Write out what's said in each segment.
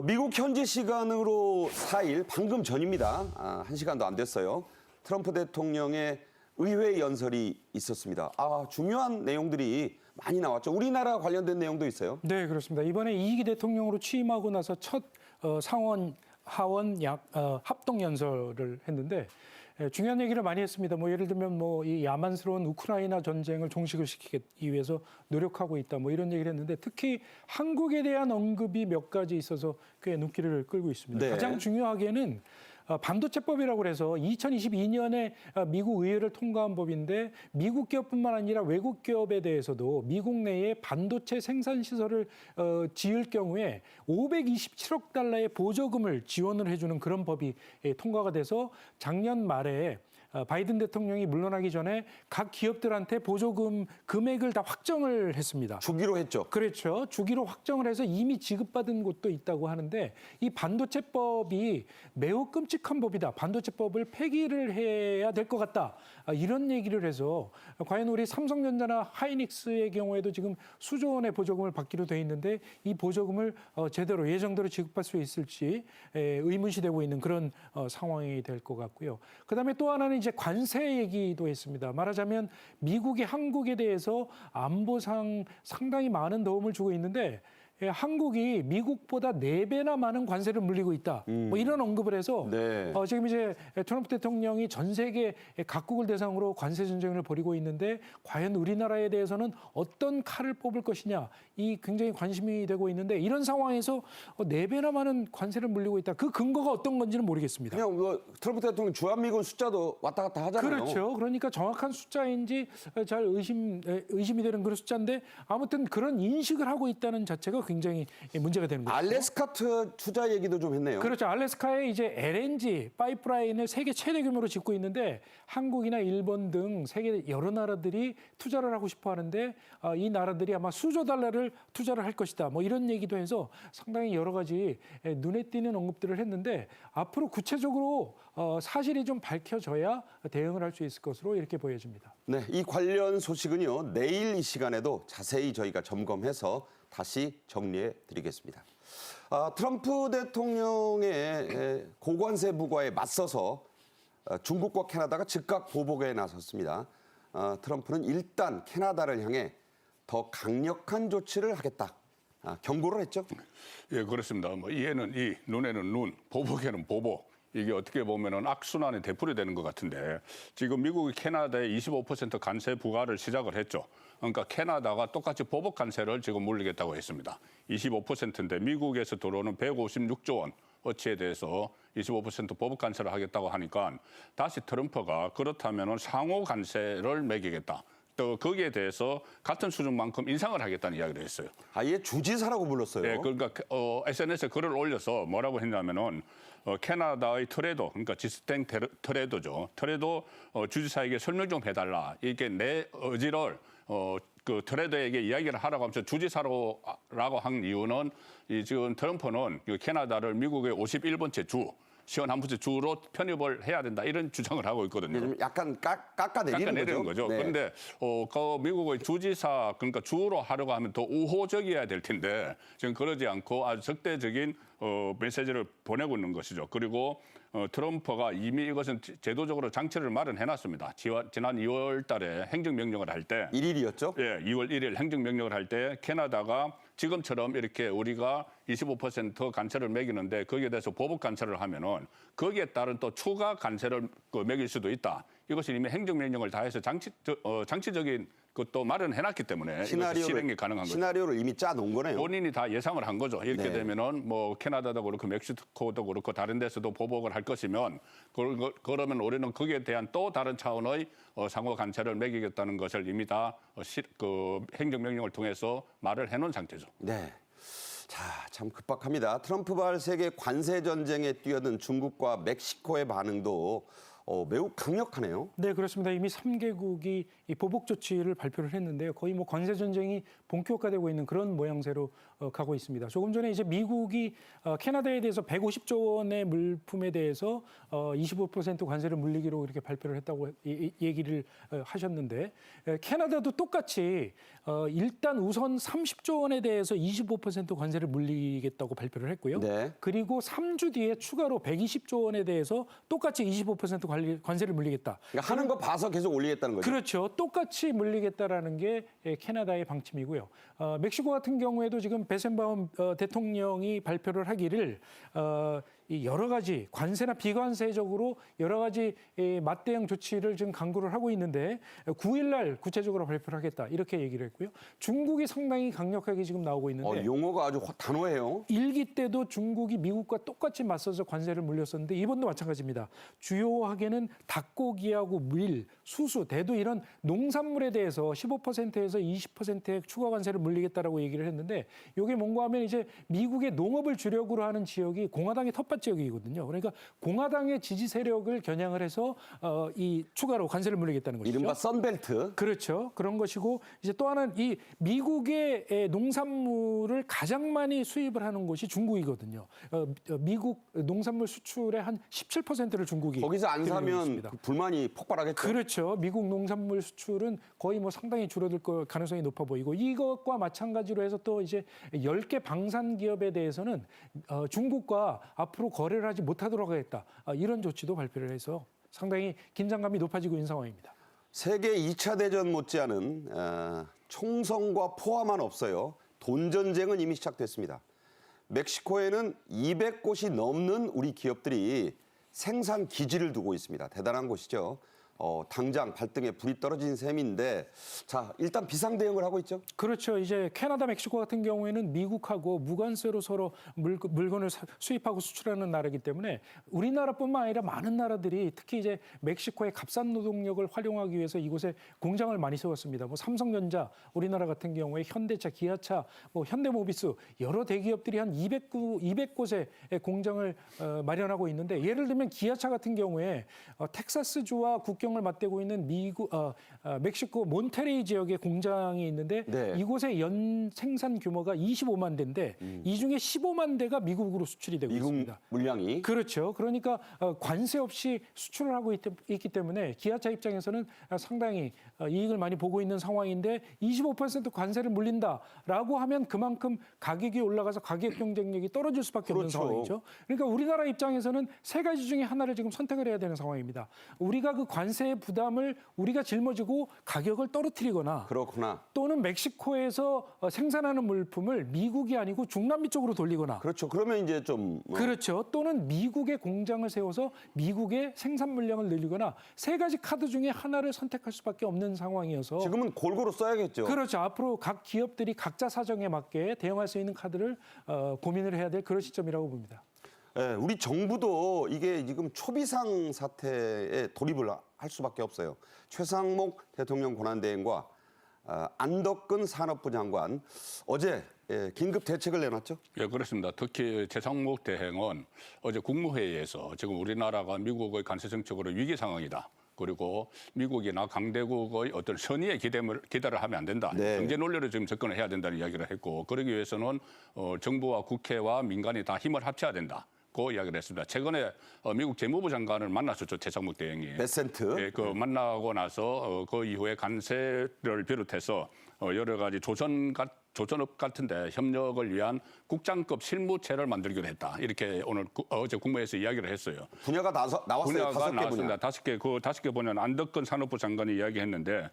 미국 현지 시간으로 4일 방금 전입니다. 1시간도 안 됐어요. 트럼프 대통령의 의회 연설이 있었습니다. 중요한 내용들이 많이 나왔죠. 우리나라 관련된 내용도 있어요. 네, 그렇습니다. 이번에 이기 대통령으로 취임하고 나서 첫 상원, 하원 합동 연설을 했는데 중요한 얘기를 많이 했습니다. 예를 들면 이 야만스러운 우크라이나 전쟁을 종식을 시키기 위해서 노력하고 있다. 이런 얘기를 했는데 특히 한국에 대한 언급이 몇 가지 있어서 꽤 눈길을 끌고 있습니다. 네. 가장 중요하게는 반도체법이라고 해서 2022년에 미국 의회를 통과한 법인데 미국 기업뿐만 아니라 외국 기업에 대해서도 미국 내에 반도체 생산 시설을 지을 경우에 527억 달러의 보조금을 지원을 해주는 그런 법이 통과가 돼서 작년 말에 바이든 대통령이 물러나기 전에 각 기업들한테 보조금 금액을 다 확정을 했습니다. 주기로 했죠. 그렇죠. 주기로 확정을 해서 이미 지급받은 곳도 있다고 하는데 이 반도체법이 매우 끔찍한 법이다. 반도체법을 폐기를 해야 될 것 같다. 이런 얘기를 해서 과연 우리 삼성전자나 하이닉스의 경우에도 지금 수조 원의 보조금을 받기로 돼 있는데 이 보조금을 제대로 예정대로 지급할 수 있을지 의문시되고 있는 그런 상황이 될 것 같고요. 그다음에 또 하나는 이제 관세 얘기도 했습니다. 말하자면 미국이 한국에 대해서 안보상 상당히 많은 도움을 주고 있는데 한국이 미국보다 4배나 많은 관세를 물리고 있다. 이런 언급을 해서 네. 지금 이제 트럼프 대통령이 전 세계 각국을 대상으로 관세 전쟁을 벌이고 있는데 과연 우리나라에 대해서는 어떤 칼을 뽑을 것이냐 이 굉장히 관심이 되고 있는데 이런 상황에서 4배나 많은 관세를 물리고 있다. 그 근거가 어떤 건지는 모르겠습니다. 그냥 트럼프 대통령 주한미군 숫자도 왔다 갔다 하잖아요. 그렇죠. 그러니까 정확한 숫자인지 잘 의심이 되는 그런 숫자인데 아무튼 그런 인식을 하고 있다는 자체가 굉장히 문제가 되는 거죠. 알래스카 투자 얘기도 좀 했네요. 그렇죠. 알래스카에 이제 LNG 파이프라인을 세계 최대 규모로 짓고 있는데 한국이나 일본 등 세계 여러 나라들이 투자를 하고 싶어 하는데 이 나라들이 아마 수조 달러를 투자를 할 것이다. 이런 얘기도 해서 상당히 여러 가지 눈에 띄는 언급들을 했는데 앞으로 구체적으로 사실이 좀 밝혀져야 대응을 할 수 있을 것으로 이렇게 보여집니다. 네, 이 관련 소식은요. 내일 이 시간에도 자세히 저희가 점검해서 다시 정리해 드리겠습니다. 트럼프 대통령의 고관세 부과에 맞서서 중국과 캐나다가 즉각 보복에 나섰습니다. 트럼프는 일단 캐나다를 향해 더 강력한 조치를 하겠다. 경고를 했죠. 예, 그렇습니다. 이에는 이, 눈에는 눈, 보복에는 보복. 이게 어떻게 보면은 악순환의 되풀이 되는 것 같은데 지금 미국이 캐나다에 25% 관세 부과를 시작을 했죠. 그러니까 캐나다가 똑같이 보복 관세를 지금 물리겠다고 했습니다. 25%인데 미국에서 들어오는 156조 원 어치에 대해서 25% 보복 관세를 하겠다고 하니까 다시 트럼프가 그렇다면은 상호 관세를 매기겠다. 또 거기에 대해서 같은 수준만큼 인상을 하겠다는 이야기를 했어요. 아예 주지사라고 불렀어요. 네, 그러니까 SNS에 글을 올려서 뭐라고 했냐면은 캐나다의 트레도, 그러니까 지스탱 트레도죠. 트레도 주지사에게 설명 좀 해달라. 이게 내 의지를 그 트레도에게 이야기를 하라고 하면서 주지사라고 한 이유는 지금 트럼프는 캐나다를 미국의 51번째 주. 시원 한 번째 주로 편입을 해야 된다 이런 주장을 하고 있거든요. 약간 깎아내리는 거죠. 네. 그런데 그 미국의 주지사 그러니까 주로 하려고 하면 더 우호적이어야 될 텐데 지금 그러지 않고 아주 적대적인 메시지를 보내고 있는 것이죠. 그리고 트럼프가 이미 이것은 제도적으로 장치를 마련해놨습니다. 지난 2월 달에 행정명령을 할 때 1일이었죠? 예, 2월 1일 행정명령을 할 때 캐나다가 지금처럼 이렇게 우리가 25% 관세를 매기는데 거기에 대해서 보복 관세를 하면은 거기에 따른 또 추가 관세를 매길 수도 있다. 이것이 이미 행정명령을 다해서 장치적인 것도 마련해놨기 때문에 이것이 실행이 가능한 거죠. 시나리오를 이미 짜놓은 거네요. 본인이 다 예상을 한 거죠. 이렇게 네. 되면은 캐나다도 그렇고 멕시코도 그렇고 다른 데서도 보복을 할 것이면 그러면 우리는 거기에 대한 또 다른 차원의 상호 관세를 매기겠다는 것을 이미 다 행정명령을 통해서 말을 해놓은 상태죠. 네. 자, 참 급박합니다. 트럼프 발색의 관세 전쟁에 뛰어든 중국과 멕시코의 반응도 매우 강력하네요. 네, 그렇습니다. 이미 3개국이 이 보복 조치를 발표를 했는데요. 거의 뭐 관세 전쟁이 본격화되고 있는 그런 모양새로 가고 있습니다. 조금 전에 이제 미국이 캐나다에 대해서 150조 원의 물품에 대해서 25% 관세를 물리기로 이렇게 발표를 했다고 얘기를 하셨는데, 캐나다도 똑같이 일단 우선 30조 원에 대해서 25% 관세를 물리겠다고 발표를 했고요. 네. 그리고 3주 뒤에 추가로 120조 원에 대해서 똑같이 25% 관세를 물리겠다. 그러니까 하는 거 봐서 계속 올리겠다는 거죠. 그렇죠. 똑같이 물리겠다라는 게 캐나다의 방침이고요. 멕시코 같은 경우에도 지금 베센바움 대통령이 발표를 하기를 이 여러 가지 관세나 비관세적으로 여러 가지 맞대응 조치를 지금 강구를 하고 있는데 9일 날 구체적으로 발표를 하겠다 이렇게 얘기를 했고요. 중국이 상당히 강력하게 지금 나오고 있는데 용어가 아주 단호해요. 일기 때도 중국이 미국과 똑같이 맞서서 관세를 물렸었는데 이번도 마찬가지입니다. 주요하게는 닭고기하고 밀, 수수, 대두 이런 농산물에 대해서 15%에서 20%의 추가 관세를 물리겠다라고 얘기를 했는데 이게 뭔가 하면 이제 미국의 농업을 주력으로 하는 지역이 공화당의 텃밭 지역이거든요. 그러니까 공화당의 지지 세력을 겨냥을 해서 이 추가로 관세를 물리겠다는 것이죠. 이른바 선벨트. 그렇죠. 그런 것이고 이제 또 하나는 이 미국의 농산물을 가장 많이 수입을 하는 곳이 중국이거든요. 미국 농산물 수출의 한 17%를 중국이 거기서 안 들여오고 사면 있습니다. 그 불만이 폭발하겠죠. 그렇죠. 미국 농산물 수출은 거의 뭐 상당히 줄어들 가능성이 높아 보이고 이것과 마찬가지로 해서 또 이제 10개 방산 기업에 대해서는 중국과 앞으로 거래를 하지 못하도록 하겠다. 이런 조치도 발표를 해서 상당히 긴장감이 높아지고 있는 상황입니다. 세계 2차 대전 못지않은 총성과 포화만 없어요. 돈 전쟁은 이미 시작됐습니다. 멕시코에는 200곳이 넘는 우리 기업들이 생산 기지를 두고 있습니다. 대단한 곳이죠. 당장 발등에 불이 떨어진 셈인데 자 일단 비상 대응을 하고 있죠. 그렇죠. 이제 캐나다, 멕시코 같은 경우에는 미국하고 무관세로 서로 물건을 수입하고 수출하는 나라이기 때문에 우리나라뿐만 아니라 많은 나라들이 특히 이제 멕시코의 값싼 노동력을 활용하기 위해서 이곳에 공장을 많이 세웠습니다. 뭐 삼성전자, 우리나라 같은 경우에 현대차, 기아차, 뭐 현대모비스 여러 대기업들이 한 200곳의 공장을 마련하고 있는데 예를 들면 기아차 같은 경우에 텍사스주와 국경을 맞대고 있는 멕시코 몬테레이 지역에 공장이 있는데 네. 이곳의 연 생산 규모가 25만 대인데 이 중에 15만 대가 미국으로 수출이 되고 미국 있습니다. 물량이. 그렇죠. 그러니까 관세 없이 수출을 하고 있기 때문에 기아차 입장에서는 상당히 이익을 많이 보고 있는 상황인데 25% 관세를 물린다라고 하면 그만큼 가격이 올라가서 가격 경쟁력이 떨어질 수밖에 없는 그렇죠. 상황이죠. 그러니까 우리나라 입장에서는 세 가지 중에 하나를 지금 선택을 해야 되는 상황입니다. 우리가 그 관세의 부담을 우리가 짊어지고 가격을 떨어뜨리거나 그렇구나. 또는 멕시코에서 생산하는 물품을 미국이 아니고 중남미 쪽으로 돌리거나 그렇죠. 그러면 이제 좀 그렇죠. 또는 미국의 공장을 세워서 미국의 생산 물량을 늘리거나 세 가지 카드 중에 하나를 선택할 수밖에 없는 상황이어서 지금은 골고루 써야겠죠. 그렇죠. 앞으로 각 기업들이 각자 사정에 맞게 대응할 수 있는 카드를 고민을 해야 될 그런 시점이라고 봅니다. 예, 우리 정부도 이게 지금 초비상 사태에 돌입을 할 수밖에 없어요. 최상목 대통령 권한대행과 안덕근 산업부 장관 어제 긴급 대책을 내놨죠. 예, 그렇습니다. 특히 최상목 대행은 어제 국무회의에서 지금 우리나라가 미국의 관세 정책으로 위기 상황이다. 그리고 미국이나 강대국의 어떤 선의의 기대를 하면 안 된다. 네. 경제 논리로 지금 접근을 해야 된다는 이야기를 했고 그러기 위해서는 정부와 국회와 민간이 다 힘을 합쳐야 된다. 고 이야기를 했습니다. 최근에 미국 재무부 장관을 만났었죠. 최상목 대행이. 베센트. 예, 만나고 나서 그 이후에 관세를 비롯해서 여러 가지 조선업 같은데 협력을 위한 국장급 실무체를 만들기로 했다. 이렇게 오늘 어제 국무회에서 이야기를 했어요. 분야가 나왔어요. 분야가 5개 분야. 나왔습니다. 5개, 그 5개 보면 안덕근 산업부 장관이 이야기했는데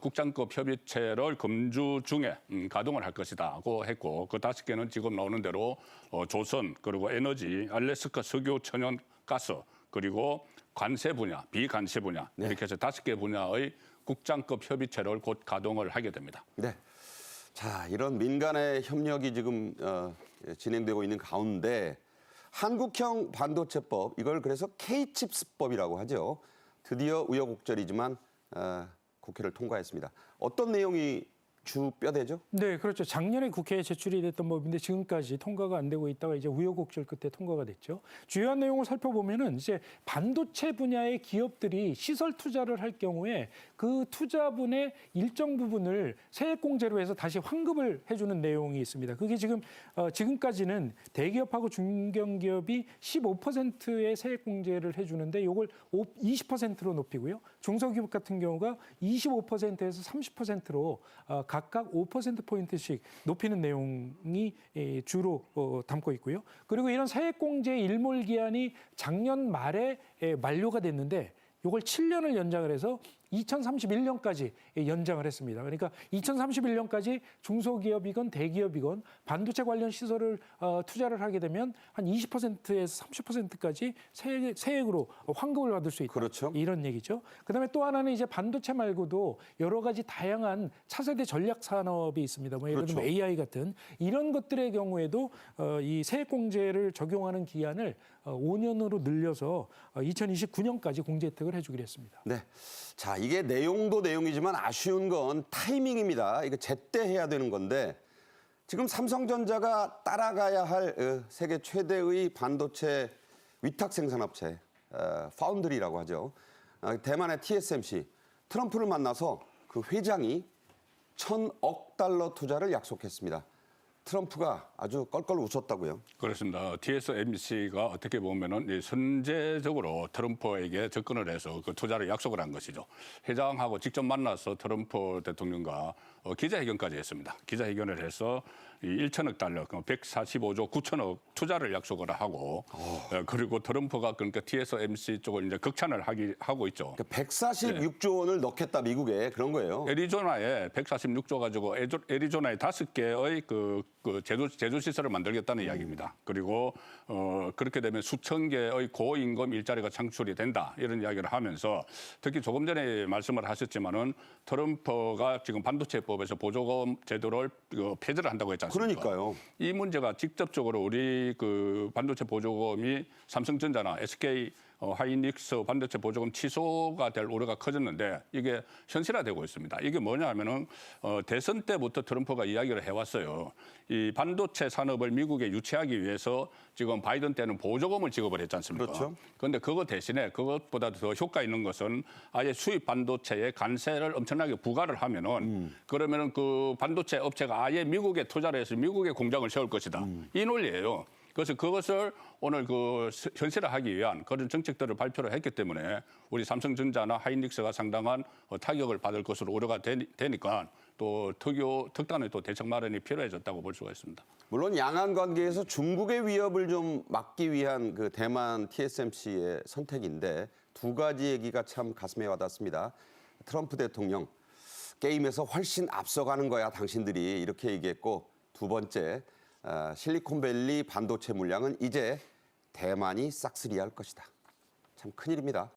국장급 협의체를 금주 중에 가동을 할 것이다고 했고 그 5개는 지금 나오는 대로 조선 그리고 에너지, 알래스카 석유, 천연 가스 그리고 관세 분야, 비관세 분야 이렇게 해서 5개 분야의 국장급 협의체를 곧 가동을 하게 됩니다. 네. 자, 이런 민간의 협력이 지금 진행되고 있는 가운데 한국형 반도체법, 이걸 그래서 K-칩스법이라고 하죠. 드디어 우여곡절이지만 국회를 통과했습니다. 어떤 내용이 주 뼈대죠? 네, 그렇죠. 작년에 국회에 제출이 됐던 법인데 지금까지 통과가 안 되고 있다가 이제 우여곡절 끝에 통과가 됐죠. 주요한 내용을 살펴보면은 이제 반도체 분야의 기업들이 시설 투자를 할 경우에 그 투자분의 일정 부분을 세액공제로 해서 다시 환급을 해주는 내용이 있습니다. 그게 지금까지는 대기업하고 중견기업이 15%의 세액공제를 해주는데 이걸 20%로 높이고요. 중소기업 같은 경우가 25%에서 30%로 각각 5%포인트씩 높이는 내용이 주로 담고 있고요. 그리고 이런 세액공제 일몰기한이 작년 말에 만료가 됐는데 이걸 7년을 연장을 해서 2031년까지 연장을 했습니다. 그러니까 2031년까지 중소기업이건 대기업이건 반도체 관련 시설을 투자를 하게 되면 한 20%에서 30%까지 세액으로 환급을 받을 수 있다. 그렇죠. 이런 얘기죠. 그다음에 또 하나는 이제 반도체 말고도 여러 가지 다양한 차세대 전략 산업이 있습니다. 뭐 예를 들면 그렇죠. AI 같은 이런 것들의 경우에도 이 세액공제를 적용하는 기한을 5년으로 늘려서 2029년까지 공제 혜택을 해주기로 했습니다. 네. 자, 이게 내용도 내용이지만 아쉬운 건 타이밍입니다. 이거 제때 해야 되는 건데 지금 삼성전자가 따라가야 할 세계 최대의 반도체 위탁 생산업체 파운드리라고 하죠. 대만의 TSMC 트럼프를 만나서 그 회장이 1,000억 달러 투자를 약속했습니다. 트럼프가 아주 껄껄 웃었다고요. 그렇습니다. TSMC가 어떻게 보면은 선제적으로 트럼프에게 접근을 해서 그 투자를 약속을 한 것이죠. 회장하고 직접 만나서 트럼프 대통령과 기자회견까지 했습니다. 기자회견을 해서 1천억 달러, 145조 9천억 투자를 약속을 하고 그리고 트럼프가 그러니까 TSMC 쪽을 이제 극찬을 하고 있죠. 그러니까 146조 원을 넣겠다 미국에 그런 거예요. 애리조나에 146조 가지고 애리조나에 5개의 그 제조 시설을 만들겠다는 이야기입니다. 그리고 그렇게 되면 수천 개의 고임금 일자리가 창출이 된다 이런 이야기를 하면서 특히 조금 전에 말씀을 하셨지만은 트럼프가 지금 반도체법에서 보조금 제도를 폐지를 한다고 했지 않습니까? 그러니까요. 이 문제가 직접적으로 우리 그 반도체 보조금이 삼성전자나 SK 하이닉스 반도체 보조금 취소가 될 우려가 커졌는데 이게 현실화되고 있습니다. 이게 뭐냐 하면은 대선 때부터 트럼프가 이야기를 해왔어요. 이 반도체 산업을 미국에 유치하기 위해서 지금 바이든 때는 보조금을 지급을 했지 않습니까? 그렇죠. 그런데 그거 대신에 그것보다도 더 효과 있는 것은 아예 수입 반도체에 관세를 엄청나게 부과를 하면은 그러면은 그 반도체 업체가 아예 미국에 투자를 해서 미국에 공장을 세울 것이다. 이 논리예요. 그래서 그것을 오늘 그 현실화하기 위한 그런 정책들을 발표를 했기 때문에 우리 삼성전자나 하이닉스가 상당한 타격을 받을 것으로 우려가 되니까 또 특단의 또 대책 마련이 필요해졌다고 볼 수가 있습니다. 물론 양안 관계에서 중국의 위협을 좀 막기 위한 그 대만 TSMC의 선택인데 두 가지 얘기가 참 가슴에 와닿습니다. 트럼프 대통령 게임에서 훨씬 앞서가는 거야 당신들이 이렇게 얘기했고 두 번째 실리콘밸리 반도체 물량은 이제 대만이 싹쓸이할 것이다. 참 큰일입니다.